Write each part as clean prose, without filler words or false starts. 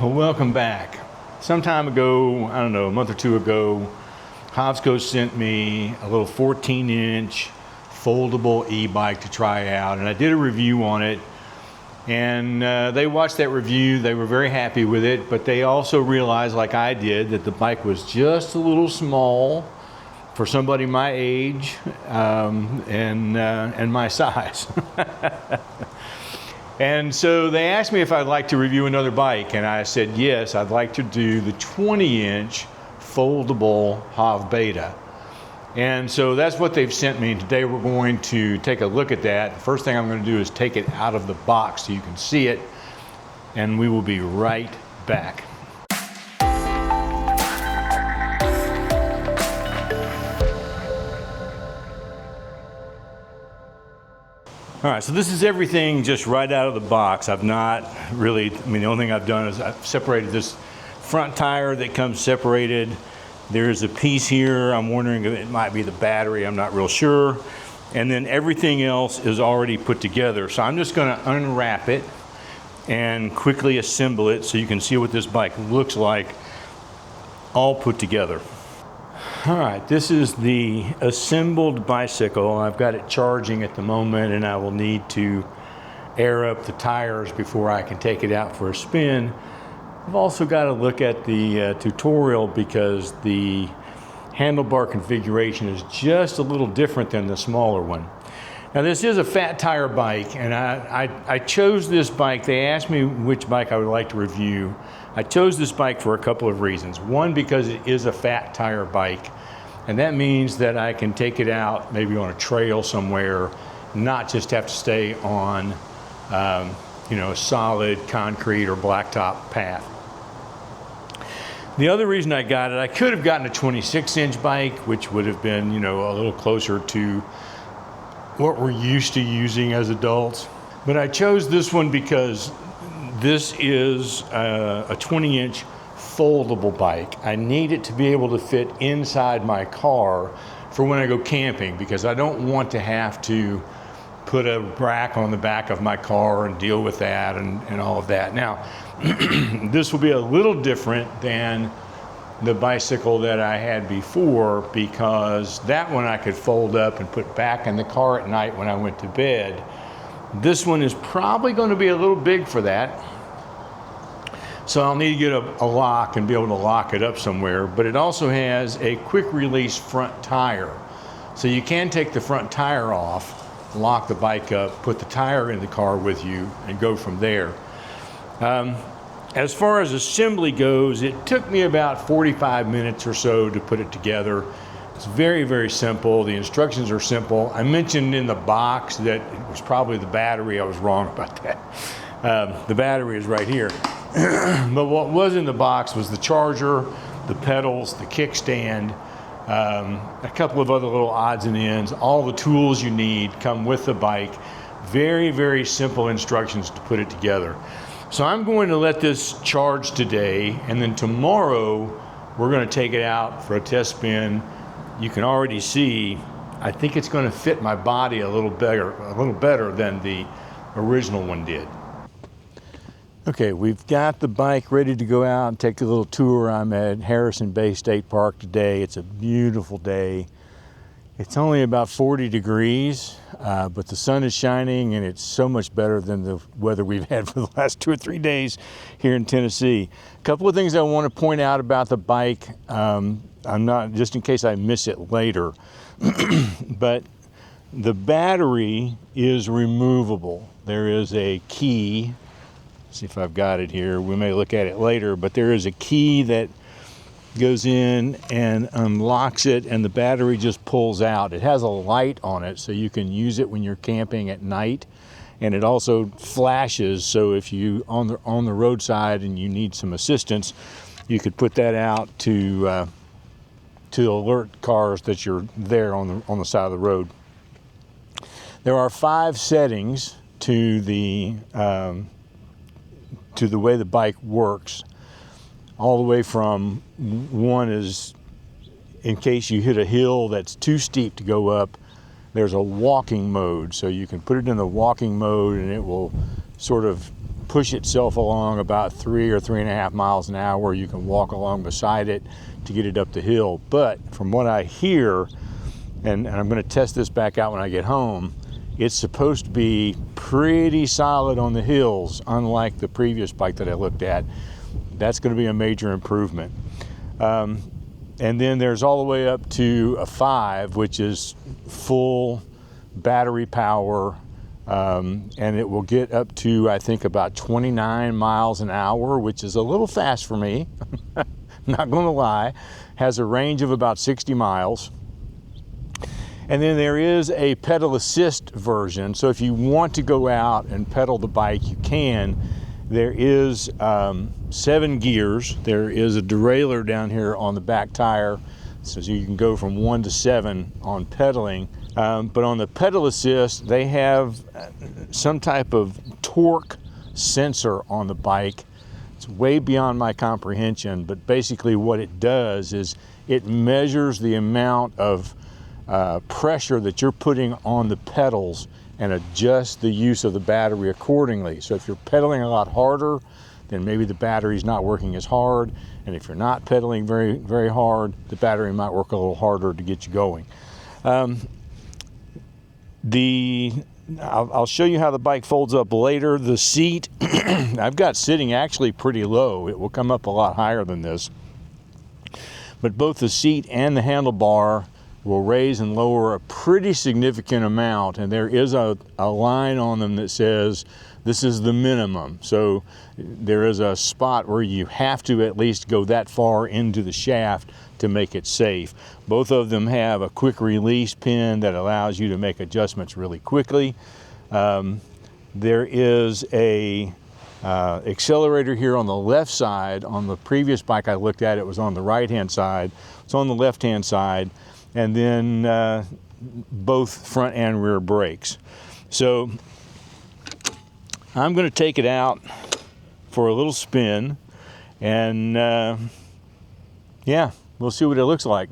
Well, welcome back. Some time ago, I don't know, a month or two ago, HovScout sent me a little 14-inch foldable e-bike to try out, and I did a review on it. And they watched that review, they were very happy with it, but they also realized, like I did, that the bike was just a little small for somebody my age and my size. And so they asked me if I'd like to review another bike, and I said yes, I'd like to do the 20-inch foldable HovBeta. And so that's what they've sent me. Today we're going to take a look at that. The first thing I'm going to do is take it out of the box so you can see it, and we will be right back. All right, so this is everything just right out of the box. I've not really, the only thing I've done is I've separated this front tire that comes separated. There's a piece here, I'm wondering if it might be the battery, I'm not real sure. And then everything else is already put together. So I'm just gonna unwrap it and quickly assemble it so you can see what this bike looks like all put together. All right, this is the assembled bicycle. I've got it charging at the moment, and I will need to air up the tires before I can take it out for a spin. I've also got to look at the tutorial because the handlebar configuration is just a little different than the smaller one. Now this is a fat tire bike, and I chose this bike. They asked me which bike I would like to review. I chose this bike for a couple of reasons. One, because it is a fat tire bike, and that means that I can take it out maybe on a trail somewhere, not just have to stay on a solid concrete or blacktop path. The other reason I got it, I could have gotten a 26-inch bike, which would have been, a little closer to what we're used to using as adults. But I chose this one because this is a 20-inch foldable bike. I need it to be able to fit inside my car for when I go camping, because I don't want to have to put a rack on the back of my car and deal with that and all of that. Now, this will be a little different than the bicycle that I had before, because that one I could fold up and put back in the car at night when I went to bed. This one is probably going to be a little big for that. So I'll need to get a lock and be able to lock it up somewhere, but it also has a quick release front tire. So you can take the front tire off, lock the bike up, put the tire in the car with you, and go from there. As far as assembly goes, it took me about 45 minutes or so to put it together. It's very, very simple. The instructions are simple. I mentioned in the box that it was probably the battery. I was wrong about that. The battery is right here. But what was in the box was the charger, the pedals, the kickstand, a couple of other little odds and ends. All the tools you need come with the bike. Very, very simple instructions to put it together. So I'm going to let this charge today, and then tomorrow we're going to take it out for a test spin. You can already see, I think it's going to fit my body a little better than the original one did. Okay, we've got the bike ready to go out and take a little tour. I'm at Harrison Bay State Park today. It's a beautiful day. It's only about 40 degrees, but the sun is shining, and it's so much better than the weather we've had for the last 2 or 3 days here in Tennessee. A couple of things I want to point out about the bike, just in case I miss it later, but the battery is removable. There is a key. Let's see if I've got it here. We may look at it later, but there is a key that goes in and unlocks it, and the battery just pulls out. It has a light on it, so you can use it when you're camping at night, and it also flashes, so if you on the roadside and you need some assistance, you could put that out to alert cars that you're there on the side of the road. There are 5 settings to the way the bike works. All the way from, one is in case you hit a hill that's too steep to go up, there's a walking mode. So you can put it in the walking mode, and it will sort of push itself along about 3 or 3.5 miles an hour. You can walk along beside it to get it up the hill. But from what I hear, and I'm going to test this back out when I get home, it's supposed to be pretty solid on the hills, unlike the previous bike that I looked at. That's going to be a major improvement. And then there's all the way up to a 5, which is full battery power, and it will get up to, I think, about 29 miles an hour, which is a little fast for me. Not going to lie. Has a range of about 60 miles. And then there is a pedal assist version. So if you want to go out and pedal the bike, you can. There is 7 gears. There is a derailleur down here on the back tire, so you can go from 1 to 7 on pedaling. But on the pedal assist, they have some type of torque sensor on the bike. It's way beyond my comprehension, but basically what it does is it measures the amount of pressure that you're putting on the pedals and adjust the use of the battery accordingly. So if you're pedaling a lot harder, then maybe the battery's not working as hard. And if you're not pedaling very, very hard, the battery might work a little harder to get you going. I'll show you how the bike folds up later. The seat, I've got sitting actually pretty low. It will come up a lot higher than this. But both the seat and the handlebar will raise and lower a pretty significant amount, and there is a line on them that says this is the minimum. So there is a spot where you have to at least go that far into the shaft to make it safe. Both of them have a quick release pin that allows you to make adjustments really quickly. There is a accelerator here on the left side. On the previous bike I looked at, it was on the right hand side. It's on the left hand side. And then both front and rear brakes. So I'm going to take it out for a little spin, and yeah, we'll see what it looks like.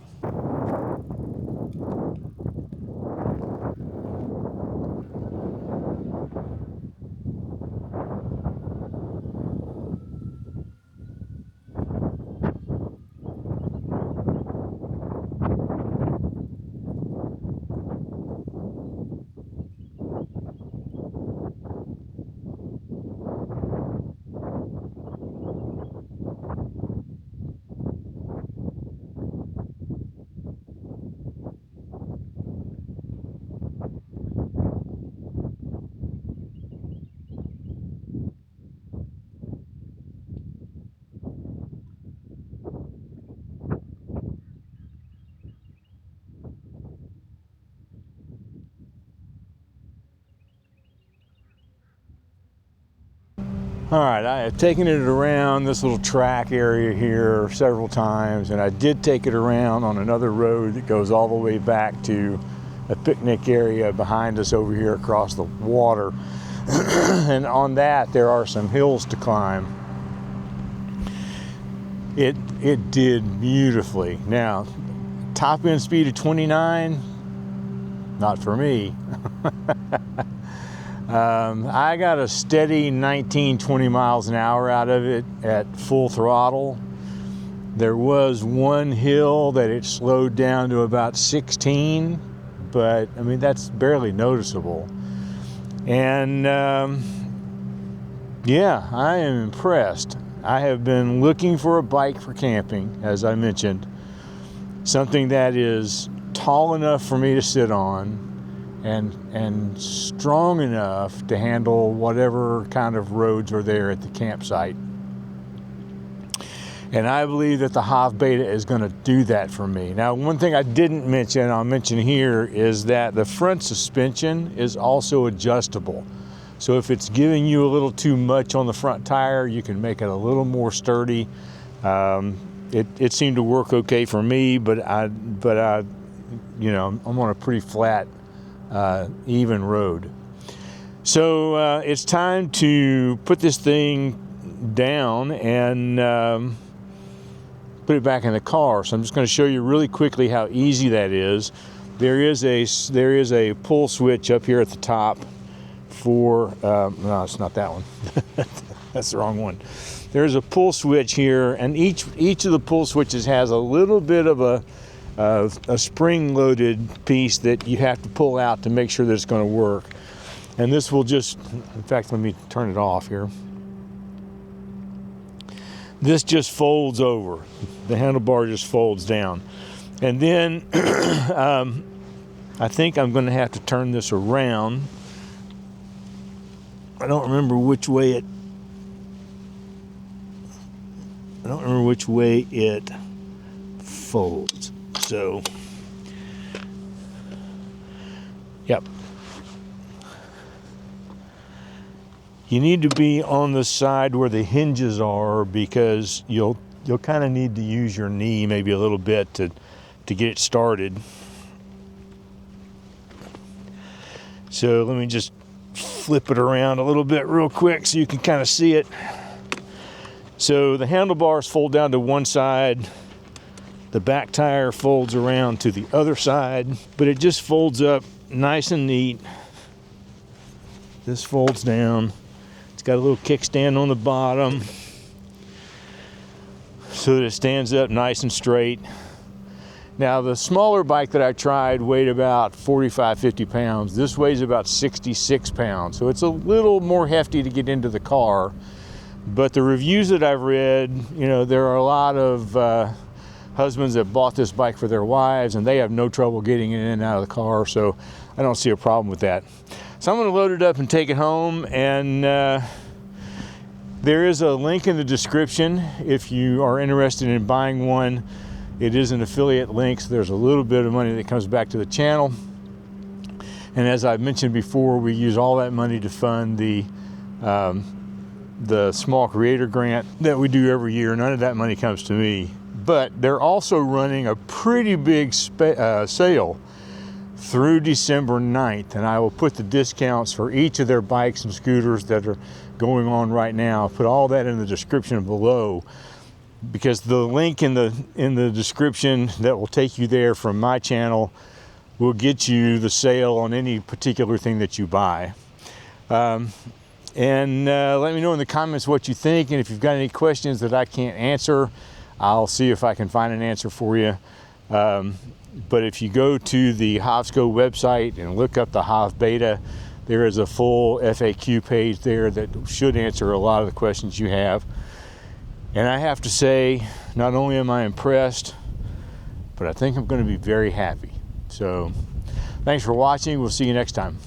All right, I have taken it around this little track area here several times, and I did take it around on another road that goes all the way back to a picnic area behind us over here across the water. And on that, there are some hills to climb. It did beautifully. Now, top end speed of 29, not for me. I got a steady 19-20 miles an hour out of it at full throttle. There was one hill that it slowed down to about 16, but I mean, that's barely noticeable. And yeah, I am impressed. I have been looking for a bike for camping, as I mentioned, something that is tall enough for me to sit on and strong enough to handle whatever kind of roads are there at the campsite. And I believe that the HovBeta is going to do that for me. Now, one thing I didn't mention, I'll mention here, is that the front suspension is also adjustable. So if it's giving you a little too much on the front tire, you can make it a little more sturdy. It seemed to work okay for me, but I, you know, I'm on a pretty flat, even road. So it's time to put this thing down and put it back in the car. So I'm just going to show you really quickly how easy that is. There is a pull switch up here at the top for no, it's not that one. That's the wrong one. There's a pull switch here, and each of the pull switches has a little bit of a spring-loaded piece that you have to pull out to make sure that it's going to work. And this will just, in fact, let me turn it off here. This just folds over. The handlebar just folds down. And then I think I'm going to have to turn this around. I don't remember which way it folds. So, yep. You need to be on the side where the hinges are, because you'll kind of need to use your knee maybe a little bit to get it started. So let me just flip it around a little bit real quick so you can kind of see it. So the handlebars fold down to one side, the back tire folds around to the other side, but it just folds up nice and neat. This folds down. It's got a little kickstand on the bottom so that it stands up nice and straight. Now, the smaller bike that I tried weighed about 45, 50 pounds. This weighs about 66 pounds, so it's a little more hefty to get into the car. But the reviews that I've read, you know, there are a lot of husbands that bought this bike for their wives, and they have no trouble getting in and out of the car, so I don't see a problem with that. So I'm going to load it up and take it home, and there is a link in the description if you are interested in buying one. It is an affiliate link, so there's a little bit of money that comes back to the channel. And as I've mentioned before, we use all that money to fund the small creator grant that we do every year. None of that money comes to me. But they're also running a pretty big sale through December 9th, and I will put the discounts for each of their bikes and scooters that are going on right now. I'll put all that in the description below, because the link in the description that will take you there from my channel will get you the sale on any particular thing that you buy. And let me know in the comments what you think, and if you've got any questions that I can't answer, I'll see if I can find an answer for you. But if you go to the HovScout website and look up the HovBeta, there is a full FAQ page there that should answer a lot of the questions you have. And I have to say, not only am I impressed, but I think I'm going to be very happy. So, thanks for watching. We'll see you next time.